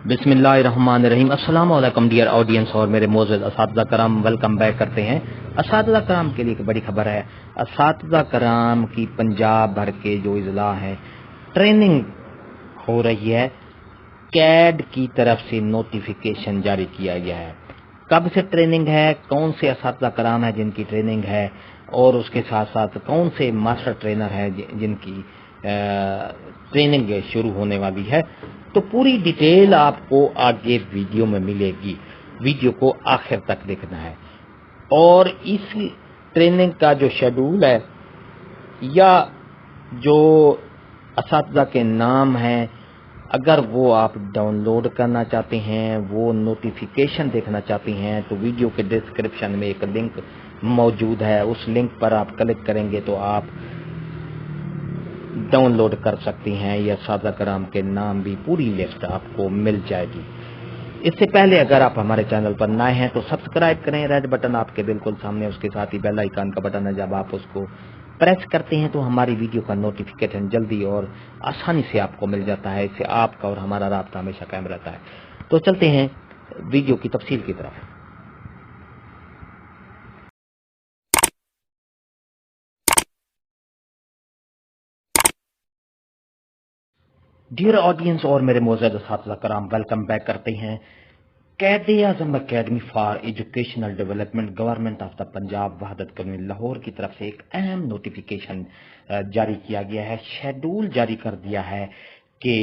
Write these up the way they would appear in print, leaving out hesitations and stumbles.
बिस्मिल्लाहिर्रहमानिर्रहीम। अस्सलाम वालेकुम डियर ऑडियंस और मेरे मोअज़्ज़ज़ असातिज़ा कराम, वेलकम बैक करते हैं। असातिज़ा कराम के लिए एक बड़ी खबर है। असातिज़ा कराम की पंजाब भर के जो इजला हैं, ट्रेनिंग हो रही है। कैड की तरफ से नोटिफिकेशन जारी किया गया है। कब से ट्रेनिंग है, कौन से असातिज़ा कराम है जिनकी ट्रेनिंग है, और उसके साथ साथ कौन से मास्टर ट्रेनर है जिनकी ट्रेनिंग शुरू होने वाली है, तो पूरी डिटेल आपको आगे वीडियो में मिलेगी। वीडियो को आखिर तक देखना है। और इस ट्रेनिंग का जो शेड्यूल है या जो असातिज़ा के नाम हैं, अगर वो आप डाउनलोड करना चाहते हैं, वो नोटिफिकेशन देखना चाहते हैं, तो वीडियो के डिस्क्रिप्शन में एक लिंक मौजूद है। उस लिंक पर आप क्लिक करेंगे तो आप डाउनलोड कर सकती हैं। या असातिज़ा कराम के नाम भी पूरी लिस्ट आपको मिल जाएगी। इससे पहले अगर आप हमारे चैनल पर नए हैं तो सब्सक्राइब करें। रेड बटन आपके बिल्कुल सामने, उसके साथ ही बेल आइकन का बटन है। जब आप उसको प्रेस करते हैं तो हमारी वीडियो का नोटिफिकेशन जल्दी और आसानी से आपको मिल जाता है। इससे आपका और हमारा राब्ता हमेशा कायम रहता है। तो चलते हैं वीडियो की तफसील की तरफ। डियर ऑडियंस और मेरे मोअज़्ज़ज़ असातिज़ा कराम, वेलकम बैक करते हैं। Quaid-e-Azam academy for educational development government of the Punjab Wahdat colony Lahore की तरफ से एक अहम नोटिफिकेशन जारी किया गया है। शेड्यूल जारी कर दिया है कि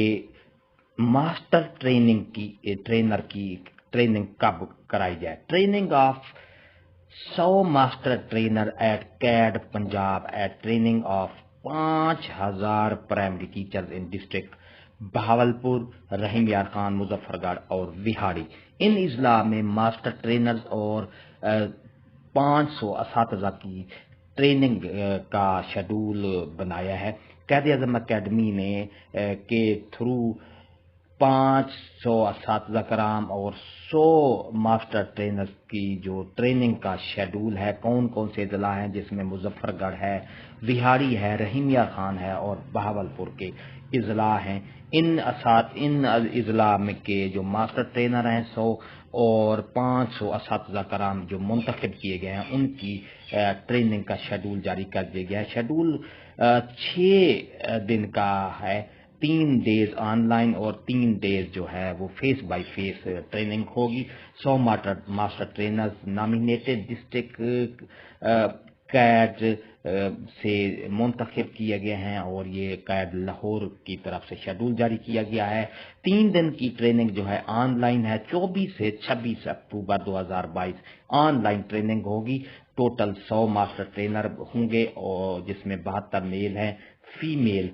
मास्टर ट्रेनर की ट्रेनिंग कब कराई जाए। Training of 100 master trainer at QAED Punjab at training of 5000 primary teachers in district Bahawalpur, Rahim Yar Khan, Muzaffargarh और विहाड़ी। इन इजला में मास्टर ट्रेनर्स और 500 असातिज़ा की ट्रेनिंग का शेड्यूल बनाया है। क़ायद-ए-आज़म अकेडमी ने के थ्रू 500 असातिज़ा कराम और 100 मास्टर ट्रेनर्स की जो ट्रेनिंग का शेड्यूल है, कौन कौन से जिला हैं, जिसमें मुजफ्फरगढ़ है, विहाड़ी है, रहीमिया खान है और बहावलपुर के इजला हैं। इन इजला में के जो मास्टर ट्रेनर हैं 100 और 500 असातिज़ा कराम जो मुंतखब किए गए हैं, उनकी ट्रेनिंग का शेड्यूल जारी कर दिया गया है। शेड्यूल 6 दिन का है। 3 डेज ऑनलाइन और 3 डेज जो है वो फेस बाय फेस ट्रेनिंग होगी। 100 मास्टर ट्रेनर्स नॉमिनेटेड डिस्ट्रिक्ट कैड से मुंतखब किए गए हैं और ये कैद लाहौर की तरफ से शेड्यूल जारी किया गया है। 3 दिन की ट्रेनिंग जो है ऑनलाइन है। 24 से 26 अक्टूबर 2022 ऑनलाइन ट्रेनिंग होगी। टोटल 100 मास्टर ट्रेनर होंगे और जिसमें 72 मेल हैं, फीमेल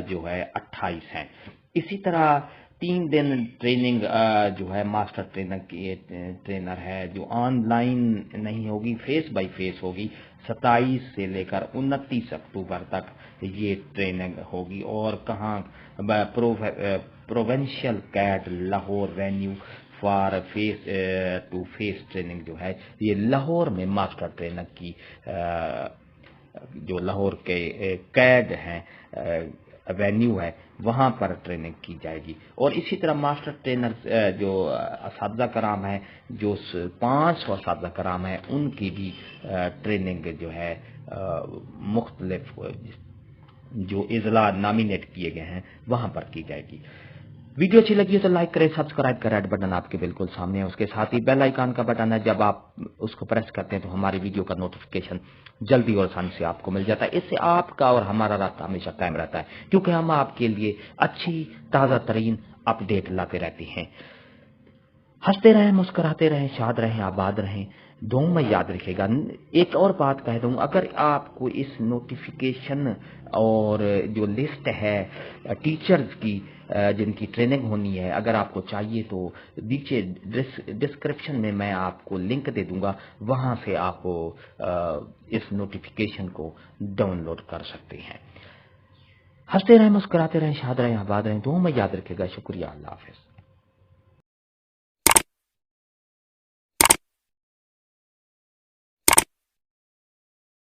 जो है 28 हैं। इसी तरह 3 दिन ट्रेनिंग जो है मास्टर ट्रेनर है जो ऑनलाइन नहीं होगी, फेस बाय फेस होगी। 27 से लेकर 29 अक्टूबर तक ये ट्रेनिंग होगी। और कहाँ, प्रोविंशियल कैड Lahore venue for face to face training जो है ये लाहौर में मास्टर ट्रेनर की जो लाहौर के कैड हैं वेन्यू है, वहाँ पर ट्रेनिंग की जाएगी। और इसी तरह मास्टर ट्रेनर जो असातिज़ा कराम है, जो 500 असातिज़ा कराम है, उनकी भी ट्रेनिंग जो है मुख्तलिफ जो इजला नॉमिनेट किए गए हैं वहाँ पर की जाएगी। वीडियो अच्छी लगी है तो लाइक करें, सब्सक्राइब करें। रेड बटन आपके बिल्कुल सामने है, उसके साथ ही बेल आइकन का बटन है। जब आप उसको प्रेस करते हैं तो हमारी वीडियो का नोटिफिकेशन जल्दी और आसानी से आपको मिल जाता है। इससे आपका और हमारा रास्ता हमेशा कायम रहता है, क्योंकि हम आपके लिए अच्छी ताज़ा तरीन अपडेट लाते रहते हैं। हंसते रहें, मुस्कुराते रहें, शाद रहें, आबाद रहें, दुआ में याद रखिएगा। एक और बात कह दूं, अगर आपको इस नोटिफिकेशन और जो लिस्ट है टीचर्स की जिनकी ट्रेनिंग होनी है, अगर आपको चाहिए तो नीचे डिस्क्रिप्शन में मैं आपको लिंक दे दूंगा, वहां से आप इस नोटिफिकेशन को डाउनलोड कर सकते हैं। हंसते रहें, मुस्कुराते रहें, शाद रहें, आबाद रहें, दुआ में याद रखिएगा। शुक्रिया, अल्लाह हाफ़िज़।